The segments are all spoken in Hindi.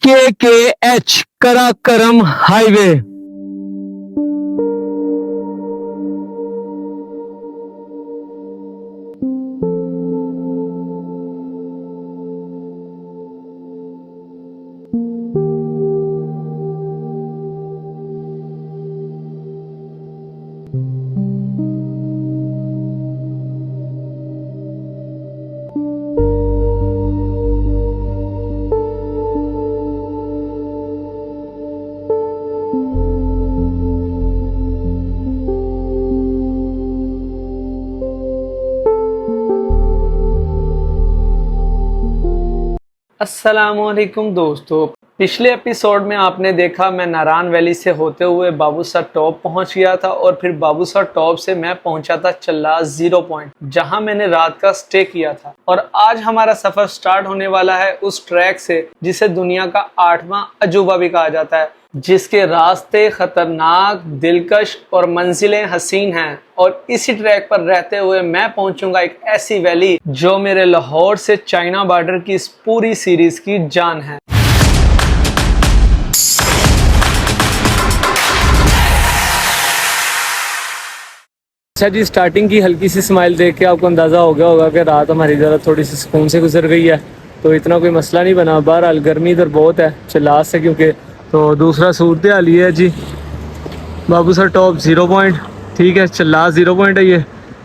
KKH Karakoram highway. अस्सलामुअलैकुम दोस्तों, पिछले एपिसोड में आपने देखा मैं नारायण वैली से होते हुए बाबूसर टॉप पहुंच गया था और फिर बाबूसर टॉप से मैं पहुंचा था चल्लास जीरो पॉइंट, जहां मैंने रात का स्टे किया था। और आज हमारा सफर स्टार्ट होने वाला है उस ट्रैक से जिसे दुनिया का 8वां अजूबा भी कहा जाता है, जिसके रास्ते खतरनाक, दिलकश और मंजिलें हसीन हैं। और इसी ट्रैक पर रहते हुए मैं पहुंचूंगा एक ऐसी वैली जो मेरे लाहौर से चाइना बॉर्डर की इस पूरी सीरीज की जान है। अच्छा जी, स्टार्टिंग की हल्की सी स्माइल देख के आपको अंदाज़ा हो गया होगा कि रात हमारी ज़रा थोड़ी सी सुकून से गुजर गई है, तो इतना कोई मसला नहीं बना। बहरहाल गर्मी इधर बहुत है चल्लास से, क्योंकि तो दूसरा सूरत हाल ये है जी, बाबूसर टॉप 0 पॉइंट, ठीक है, चल्लास 0 पॉइंट है ये।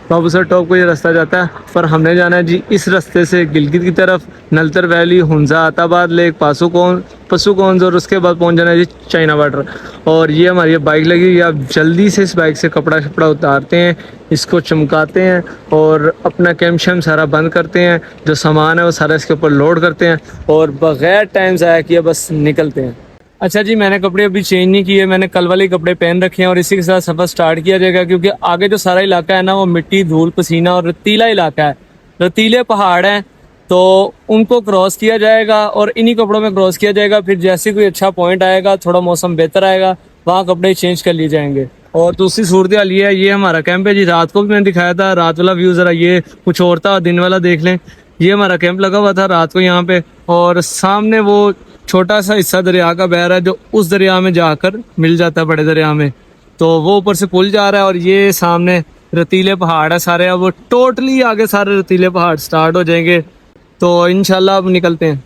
बाबूसर टॉप को ये रास्ता जाता है, पर हमने जाना है जी इस रास्ते से गिलगित की तरफ, नलतर वैली, हुंजा, आताबाद लेक, पसुकौंस और उसके बाद पहुंच जाना है जी चाइना बॉर्डर। और ये हमारी बाइक लगी हुई है। आप जल्दी से इस बाइक से कपड़ा उतारते हैं, इसको चमकाते हैं और अपना कैम्प शैम्प सारा बंद करते हैं, जो सामान है वो सारा इसके ऊपर लोड करते हैं और बग़ैर टाइम ज़ाया किए बस निकलते हैं। अच्छा जी, मैंने कपड़े अभी चेंज नहीं किए, मैंने कल वाले कपड़े पहन रखे हैं और इसी के साथ सफ़र स्टार्ट किया जाएगा, क्योंकि आगे जो सारा इलाका है ना वो मिट्टी, धूल, पसीना और रतीला इलाका है, रतीले पहाड़ हैं, तो उनको क्रॉस किया जाएगा और इन्हीं कपड़ों में क्रॉस किया जाएगा। फिर जैसे कोई अच्छा पॉइंट आएगा, थोड़ा मौसम बेहतर आएगा, वहाँ कपड़े चेंज कर लिए जाएंगे। और दूसरी सूरत हाल ये है, ये हमारा कैंप है जी। रात को भी मैंने दिखाया था, रात वाला व्यू ज़रा ये कुछ और था, दिन वाला देख लें। ये हमारा कैंप लगा हुआ था रात को यहाँ पे, और सामने वो छोटा सा हिस्सा दरिया का बह रहा है जो उस दरिया में जाकर मिल जाता है बड़े दरिया में, तो वो ऊपर से पुल जा रहा है और ये सामने रतीले पहाड़ है सारे। अब वो टोटली आगे सारे रतीले पहाड़ स्टार्ट हो जाएंगे, तो इंशाल्लाह अब निकलते हैं।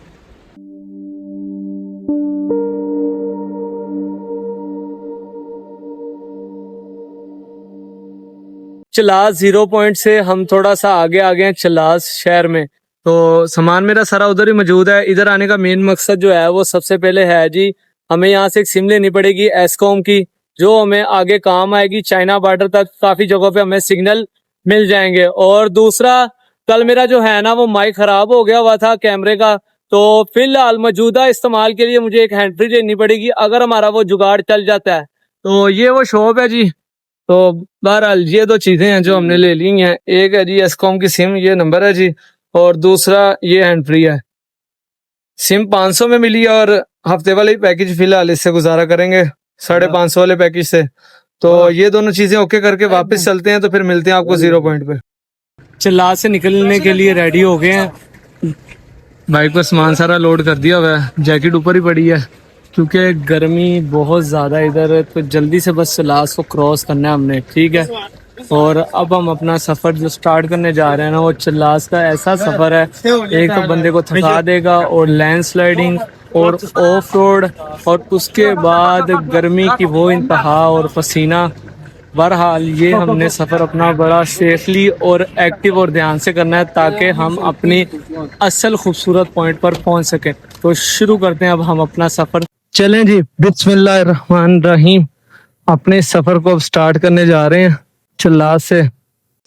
चल्लास 0 पॉइंट से हम थोड़ा सा आगे आ गए हैं चल्लास शहर में, तो सामान मेरा सारा उधर ही मौजूद है। इधर आने का मेन मकसद जो है वो सबसे पहले है जी, हमें यहाँ से एक सिम लेनी पड़ेगी एस्कॉम की, जो हमें आगे काम आएगी। चाइना बॉर्डर तक काफ़ी जगहों पे हमें सिग्नल मिल जाएंगे। और दूसरा, कल मेरा जो है ना वो माइक ख़राब हो गया हुआ था कैमरे का, तो फिलहाल मौजूदा इस्तेमाल के लिए मुझे एक हैंड फ्री लेनी पड़ेगी अगर हमारा वो जुगाड़ चल जाता है। तो ये वो शॉप है जी। तो बहरहाल ये दो चीज़ें हैं जो हमने ले ली हैं। एक है जी एस्कॉम की सिम, ये नंबर है जी, और दूसरा ये हैंड फ्री है। सिम 500 में मिली है और हफ्ते वाले पैकेज फिलहाल इससे गुजारा करेंगे 550 वाले पैकेज से। तो ये दोनों चीज़ें ओके करके वापस चलते हैं, तो फिर मिलते हैं आपको 0 पॉइंट पे। चल्लास से निकलने के लिए रेडी हो गए हैं। बाइक पर सामान सारा लोड कर दिया हुआ है, जैकेट ऊपर ही पड़ी है क्योंकि गर्मी बहुत ज़्यादा इधर है, तो जल्दी से बस चल्लास को क्रॉस करना है हमने, ठीक है। और अब हम अपना सफ़र जो स्टार्ट करने जा रहे हैं ना, वो चल्लास का ऐसा सफ़र है, एक तो बंदे को थका देगा और लैंडस्लाइडिंग और ऑफ रोड, और उसके बाद गर्मी की वो इंतहा और पसीना। बहरहाल ये हमने सफ़र अपना बड़ा सेफली और एक्टिव और ध्यान से करना है, ताकि हम अपनी असल खूबसूरत पॉइंट पर पहुंच सकें। तो शुरू करते हैं अब हम अपना सफ़र। चलें जी, बिस्मिल्लाहिर्रहमानिर्रहीम। अपने सफर को अब स्टार्ट करने जा रहे हैं चल्लास से।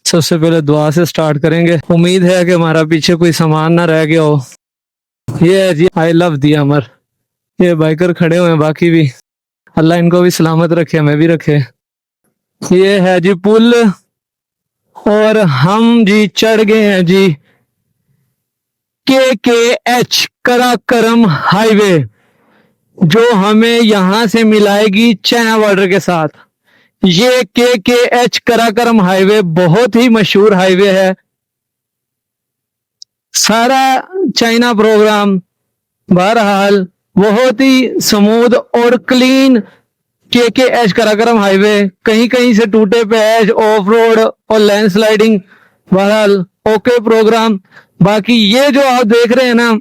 सबसे पहले दुआ से स्टार्ट करेंगे। उम्मीद है कि हमारा पीछे कोई सामान ना रह गया हो। ये है जी आई लव दी अमर। ये बाइकर खड़े हुए हैं, बाकी भी अल्लाह इनको भी सलामत रखे, हमें भी रखे। ये है जी पुल और हम जी चढ़ गए हैं जी KKH कराकरम हाईवे, जो हमें यहां से मिलाएगी चाइना बॉर्डर के साथ। ये KKH कराकरम हाईवे बहुत ही मशहूर हाईवे है। सारा चाइना प्रोग्राम बहरहाल बहुत ही स्मूथ और क्लीन के एच कराकरम हाईवे, कहीं कहीं से टूटे पे एच, ऑफ रोड और लैंडस्लाइडिंग, बहरहाल ओके प्रोग्राम। बाकी ये जो आप देख रहे हैं ना,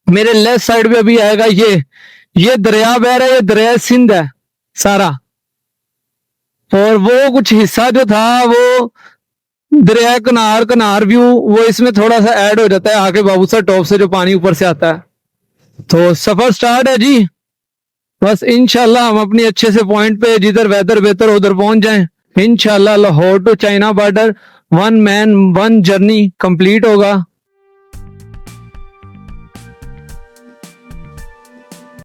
मेरे लेफ्ट साइड पे अभी आएगा, ये दरिया बह रहा है, ये दरिया सिंध है सारा, और वो कुछ हिस्सा जो था वो दरिया कनार कनार व्यू, वो इसमें थोड़ा सा ऐड हो जाता है आके बाबूसर टॉप से जो पानी ऊपर से आता है। तो सफर स्टार्ट है जी, बस इंशाल्लाह हम अपनी अच्छे से पॉइंट पे जिधर वेदर बेहतर उधर पहुंच जाएं। इंशाल्लाह Lahore to China border 1 man 1 journey complete होगा।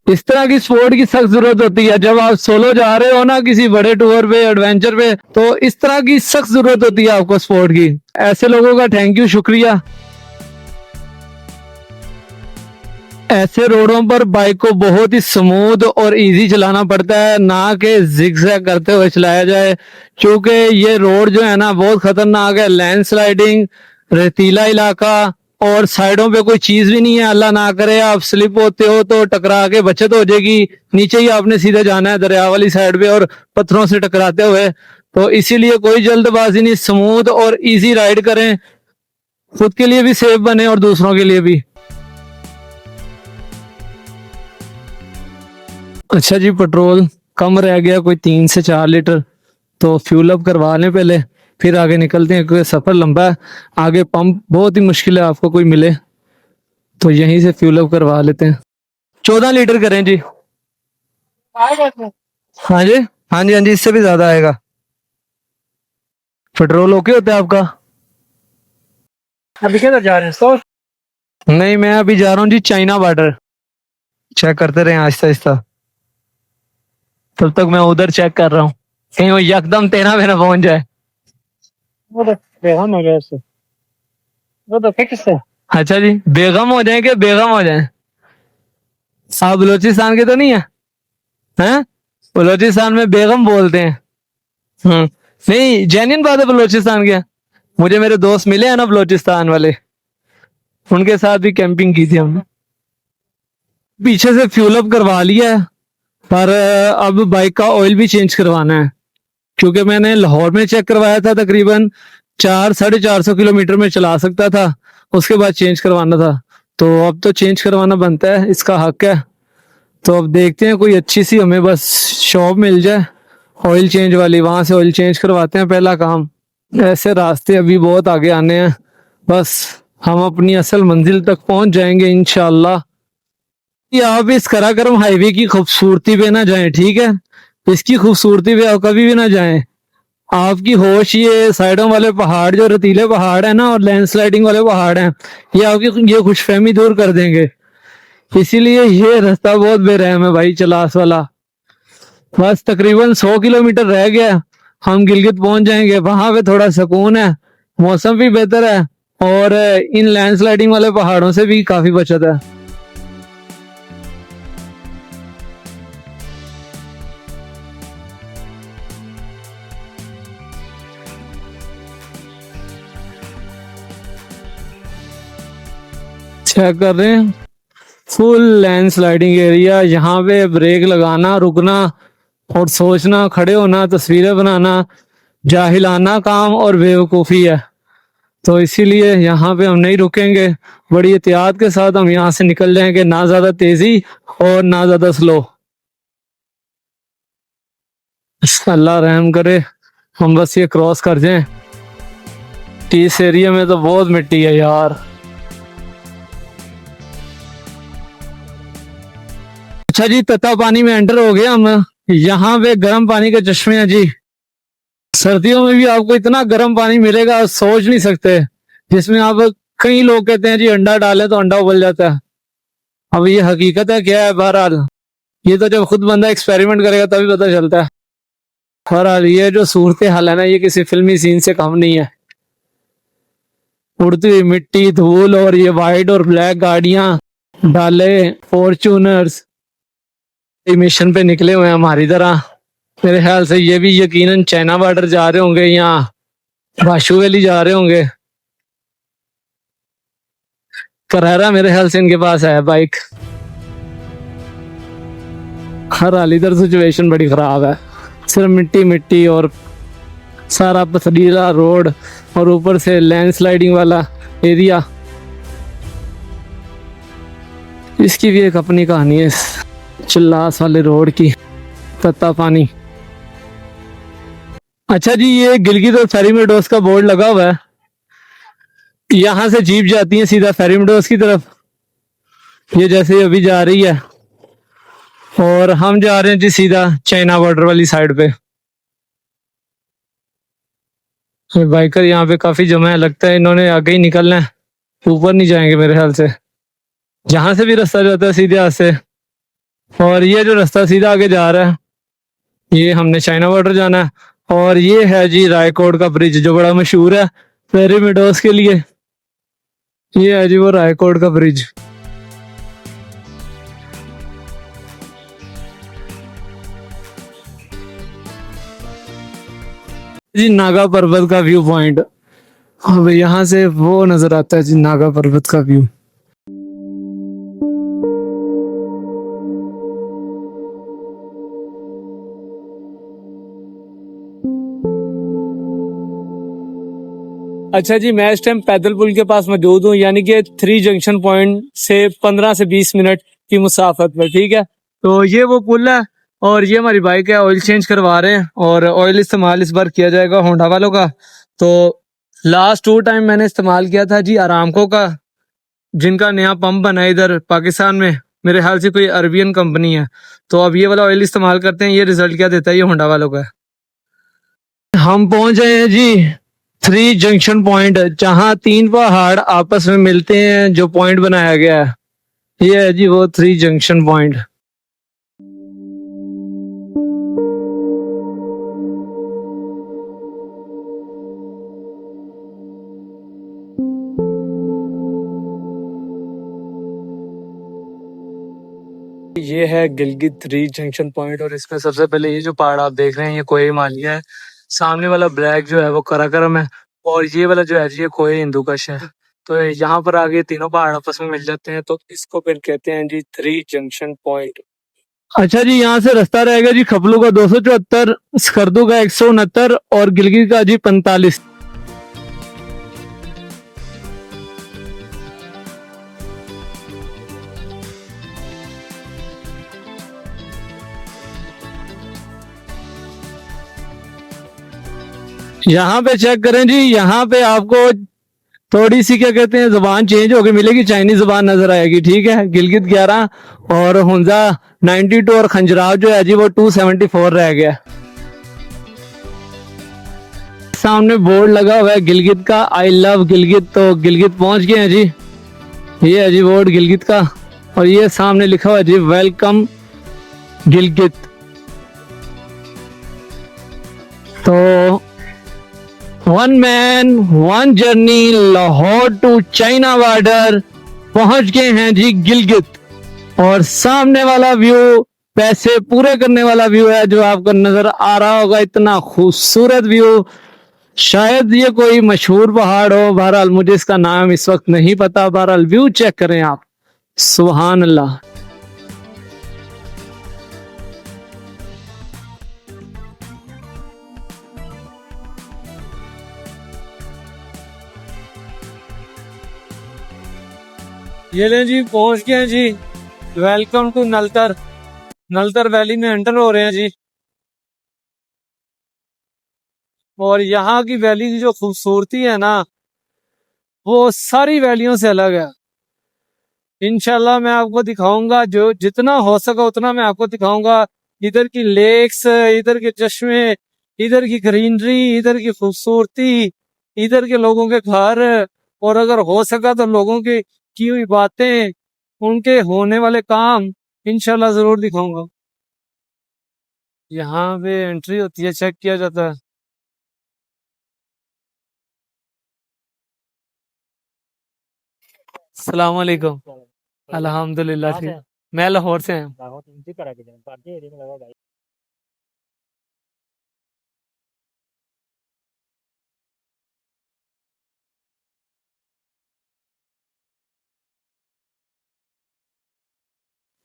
इस तरह की स्पोर्ट की सख्त जरूरत होती है जब आप सोलो जा रहे हो ना किसी बड़े टूर पे, एडवेंचर पे, तो इस तरह की सख्त जरूरत होती है आपको स्पोर्ट की। ऐसे लोगों का थैंक यू, शुक्रिया। ऐसे रोडों पर बाइक को बहुत ही स्मूथ और इजी चलाना पड़ता है, ना कि जिगजैग करते हुए चलाया जाए, क्योंकि ये रोड जो है ना बहुत खतरनाक है। लैंडस्लाइडिंग, रेतीला इलाका, और साइडों पे कोई चीज भी नहीं है। अल्लाह ना करे आप स्लिप होते हो तो टकरा के बचत हो जाएगी, नीचे ही आपने सीधे जाना है दरिया वाली साइड पे और पत्थरों से टकराते हुए। तो इसीलिए कोई जल्दबाजी नहीं, स्मूथ और इजी राइड करें, खुद के लिए भी सेफ बने और दूसरों के लिए भी। अच्छा जी, पेट्रोल कम रह गया, कोई 3 से 4 लीटर, तो फ्यूल अप करवा लें पहले, फिर आगे निकलते हैं क्योंकि सफर लंबा है। आगे पंप बहुत ही मुश्किल है आपको कोई मिले, तो यहीं से फ्यूल अप करवा लेते हैं। 14 लीटर करें जी। हाँ जी, हाँ जी, हाँ जी, इससे भी ज्यादा आएगा। पेट्रोल ओके होता है आपका? अभी किधर जा रहे हैं तो? नहीं, मैं अभी जा रहा हूँ जी चाइना बॉर्डर। चेक करते रहे आहिस्ता आहिस्ता, तब तक मैं उधर चेक कर रहा हूँ कहीं वो यकदम तेरा मेरा पहुंच जाए। वो तो बेगम हो गया उससे, वो तो फिक्स है। अच्छा जी, बेगम हो जाए कि बेगम हो जाए? आप बलोचिस्तान के तो नहीं है? हैं? बलोचिस्तान में बेगम बोलते हैं। नहीं, जेन्युइन बात है, बलोचिस्तान के। मुझे मेरे दोस्त मिले हैं ना बलोचिस्तान वाले, उनके साथ भी कैंपिंग की थी हमने। पीछे से फ्यूल अप करवा लिया है, पर अब बाइक का ऑयल भी चेंज करवाना है, क्योंकि मैंने लाहौर में चेक करवाया था, तकरीबन 400-450 किलोमीटर में चला सकता था, उसके बाद चेंज करवाना था। तो अब तो चेंज करवाना बनता है, इसका हक है। तो अब देखते हैं कोई अच्छी सी हमें बस शॉप मिल जाए ऑयल चेंज वाली, वहां से ऑयल चेंज करवाते हैं पहला काम। ऐसे रास्ते अभी बहुत आगे आने हैं, बस हम अपनी असल मंजिल तक पहुंच जाएंगे इंशाल्लाह। आप इस कराकरम हाईवे की खूबसूरती पे ना जाएं, ठीक है? इसकी खूबसूरती पे आप कभी भी ना जाएं। आपकी होश ये साइडों वाले पहाड़, जो रेतीले पहाड़ है ना और लैंडस्लाइडिंग वाले पहाड़ हैं, ये आपकी ये खुशफहमी दूर कर देंगे। इसीलिए ये रास्ता बहुत बेरहम है भाई, चलास वाला। बस तकरीबन 100 किलोमीटर रह गया, हम गिलगित पहुंच जाएंगे। वहां पे थोड़ा सुकून है, मौसम भी बेहतर है, और इन लैंडस्लाइडिंग वाले पहाड़ों से भी काफी बचत है। चेक कर रहे हैं, फुल लैंडस्लाइडिंग एरिया। यहाँ पे ब्रेक लगाना, रुकना और सोचना, खड़े होना, तस्वीरें बनाना जाहिलाना काम और बेवकूफ़ी है। तो इसीलिए यहाँ पे हम नहीं रुकेंगे, बड़ी एहतियात के साथ हम यहाँ से निकल जाएंगे, ना ज्यादा तेजी और ना ज्यादा स्लो। अल्लाह रहम करे, हम बस ये क्रॉस कर जाएं। इस एरिया में तो बहुत मिट्टी है यार। अच्छा जी, तत्ता पानी में एंटर हो गया हम। यहाँ पे गर्म पानी के चश्मे हैं जी। सर्दियों में भी आपको इतना गर्म पानी मिलेगा, आप सोच नहीं सकते, जिसमें आप, कई लोग कहते हैं जी अंडा डालें तो अंडा उबल जाता है। अब ये हकीकत है क्या है? बहरहाल ये तो जब खुद बंदा एक्सपेरिमेंट करेगा तभी पता चलता है। बहरहाल ये जो सूरत हाल है ना, ये किसी फिल्मी सीन से कम नहीं है। उड़ती हुई मिट्टी, धूल, और ये वाइट और ब्लैक गाड़ियां, डाले, फॉर्च्यूनर्स मिशन पे निकले हुए हैं हमारी तरह। मेरे ख्याल से ये भी यकीनन चाइना बॉर्डर जा रहे होंगे या बाशु वैली जा रहे होंगे। करहरा मेरे ख्याल से इनके पास है बाइक। बहरहाल इधर सिचुएशन बड़ी ख़राब है, सिर्फ मिट्टी मिट्टी और सारा पथरीला रोड और ऊपर से लैंडस्लाइडिंग वाला एरिया। इसकी भी एक अपनी कहानी है, इस चिल्लास वाले रोड की, तत्ता पानी। अच्छा जी, ये गिलगित और फेरीमेडोस का बोर्ड लगा हुआ है। यहाँ से जीप जाती है सीधा फेरीमेडोस की तरफ, ये जैसे अभी जा रही है, और हम जा रहे हैं जी सीधा चाइना बॉर्डर वाली साइड पे। बाइकर यहाँ पे काफी जमा है, लगता है इन्होंने आगे ही निकलना है, ऊपर नहीं जाएंगे मेरे ख्याल से। जहां से भी रास्ता जाता है सीधे हाथ से, और ये जो रास्ता सीधा आगे जा रहा है, ये हमने चाइना बॉर्डर जाना है। और ये है जी रायकोट का ब्रिज, जो बड़ा मशहूर है फेरीमेडोस के लिए। ये है जी वो रायकोट का ब्रिज। जी नागा पर्वत का व्यू पॉइंट, अब यहाँ से वो नजर आता है जी नागा पर्वत का व्यू। अच्छा जी, मैं इस टाइम पैदल पुल के पास मौजूद हूँ, यानी कि 3 जंक्शन पॉइंट से 15 से 20 मिनट की मुसाफत पर। ठीक है, तो ये वो पुल है और ये हमारी बाइक है, ऑयल चेंज करवा रहे हैं और ऑयल इस्तेमाल इस बार किया जाएगा होंडा वालों का। तो लास्ट 2 टाइम मैंने इस्तेमाल किया था जी अरामको का, जिनका नया पंप बना है इधर पाकिस्तान में, मेरे ख्याल से कोई अरबियन कंपनी है। तो अब ये वाला ऑयल इस्तेमाल करते हैं, ये रिजल्ट क्या देता है, ये होंडा वालों का है। हम पहुंच गए हैं जी 3 जंक्शन पॉइंट, जहां 3 पहाड़ आपस में मिलते हैं, जो पॉइंट बनाया गया है, ये है जी वो 3 जंक्शन पॉइंट। ये है गिलगित 3 जंक्शन पॉइंट, और इसमें सबसे पहले ये जो पहाड़ आप देख रहे हैं, ये कोहे हिमालय है। सामने वाला ब्लैक जो है वो कराकरम है, और ये वाला जो है जी ये कोहे हिंदुकुश है। तो यहाँ पर आगे तीनों पहाड़ आपस में मिल जाते हैं, तो इसको फिर कहते हैं जी 3 जंक्शन पॉइंट। अच्छा जी, यहाँ से रास्ता रहेगा जी खपलू का 274, स्कर्दू का 169 और गिलगित का जी 45। यहाँ पे चेक करें जी, यहाँ पे आपको थोड़ी सी क्या कहते हैं जुबान चेंज होके मिलेगी, चाइनीज जुबान नजर आएगी। ठीक है, गिलगित 11 और हुंजा 92 और खंजराव जो है जी वो 274 रह गया। सामने बोर्ड लगा हुआ है गिलगित का, आई लव गिलगित, तो गिलगित पहुंच गए हैं जी। ये है जी बोर्ड गिलगित का, और ये सामने लिखा हुआ है जी वेलकम गिलगित। तो 1 man 1 journey, Lahore to China border, पहुंच गए हैं जी गिलगित। और सामने वाला व्यू पैसे पूरे करने वाला व्यू है, जो आपको नजर आ रहा होगा, इतना खूबसूरत व्यू। शायद ये कोई मशहूर पहाड़ हो, बहरहाल मुझे इसका नाम इस वक्त नहीं पता। बहरहाल व्यू चेक करें आप, सुभान अल्लाह। ये लें जी, पहुंच गए हैं जी, welcome to Naltar. Naltar valley में एंटर हो रहे हैं जी, और यहाँ की वैली की जो खूबसूरती है ना, वो सारी वैलियों से अलग है। इंशाल्लाह मैं आपको दिखाऊंगा, जो जितना हो सका उतना मैं आपको दिखाऊंगा। इधर की लेक्स, इधर के चश्मे, इधर की ग्रीनरी, इधर की खूबसूरती, इधर के लोगों के घर, और अगर हो सका तो लोगों की हुई बातें, उनके होने वाले काम इंशाल्लाह जरूर दिखाऊंगा। यहाँ पे एंट्री होती है, चेक किया जाता है। अस्सलाम वालेकुम। अल्हम्दुलिल्लाह ठीक। मैं लाहौर से हूँ।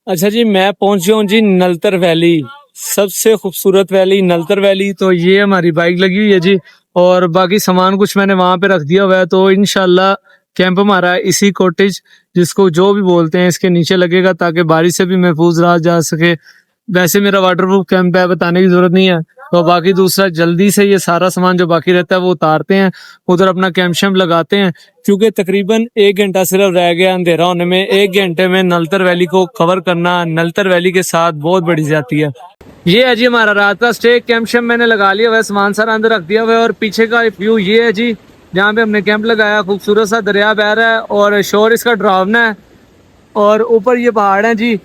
अच्छा जी, मैं पहुंच गया हूँ जी नलतर वैली, सबसे खूबसूरत वैली नलतर वैली। तो ये हमारी बाइक लगी हुई है जी, और बाकी सामान कुछ मैंने वहां पे रख दिया हुआ है। तो इंशाल्लाह कैंप हमारा इसी कॉटेज, जिसको जो भी बोलते हैं, इसके नीचे लगेगा ताकि बारिश से भी महफूज रहा जा सके। वैसे मेरा वाटरप्रूफ कैंप है, बताने की जरूरत नहीं है। तो बाकी दूसरा, जल्दी से ये सारा सामान जो बाकी रहता है वो उतारते हैं, उधर अपना कैंप शैम्प लगाते हैं, क्योंकि तकरीबन 1 घंटा सिर्फ रह गया अंधेरा होने में। 1 घंटे में नलतर वैली को कवर करना नलतर वैली के साथ बहुत बड़ी जाती है। ये है जी हमारा रात का स्टे। कैंप शैम्प मैंने लगा लिया हुआ है, सामान सारा अंदर रख दिया हुआ है। और पीछे का व्यू ये है जी, जहाँ पे हमने कैंप लगाया। खूबसूरत सा दरिया बह रहा है और शोर इसका डरावना है, और ऊपर ये पहाड़ है जी।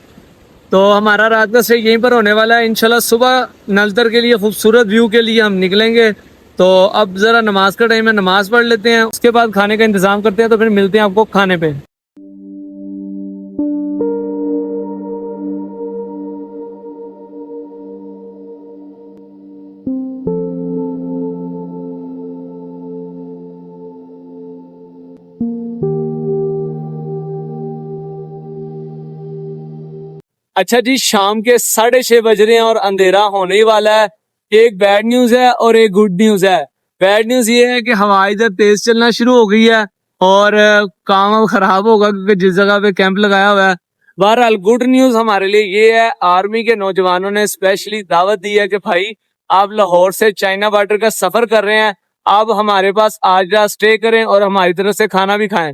तो हमारा रात का स्टे यहीं पर होने वाला है। इंशाल्लाह सुबह नलतर के लिए खूबसूरत व्यू के लिए हम निकलेंगे। तो अब जरा नमाज का टाइम है, नमाज पढ़ लेते हैं, उसके बाद खाने का इंतजाम करते हैं। तो फिर मिलते हैं आपको खाने पे। अच्छा जी, शाम के 6:30 बज रहे हैं और अंधेरा होने ही वाला है। एक बैड न्यूज है और एक गुड न्यूज है। बैड न्यूज ये है कि हवा इधर तेज चलना शुरू हो गई है और काम अब खराब होगा, क्योंकि जिस जगह पे कैंप लगाया हुआ है। बहरहाल गुड न्यूज हमारे लिए ये है, आर्मी के नौजवानों ने स्पेशली दावत दी है कि भाई आप लाहौर से चाइना बॉर्डर का सफर कर रहे हैं, आप हमारे पास आज रात स्टे करें और हमारी तरफ से खाना भी खाएं।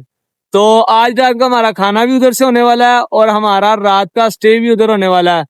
तो आज रात का हमारा खाना भी उधर से होने वाला है और हमारा रात का स्टे भी उधर होने वाला है।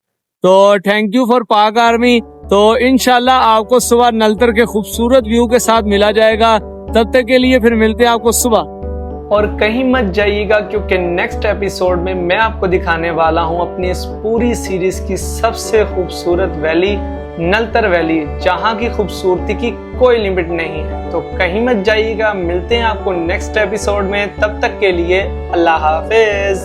तो थैंक यू फॉर पाक आर्मी। तो इंशाल्लाह आपको सुबह नलतर के खूबसूरत व्यू के साथ मिला जाएगा। तब तक के लिए फिर मिलते हैं आपको सुबह। और कहीं मत जाइएगा, क्योंकि नेक्स्ट एपिसोड में मैं आपको दिखाने वाला हूं अपनी इस पूरी सीरीज की सबसे खूबसूरत वैली नलतर वैली, जहां की खूबसूरती की कोई लिमिट नहीं है। तो कहीं मत जाइएगा, मिलते हैं आपको नेक्स्ट एपिसोड में। तब तक के लिए अल्लाह हाफिज।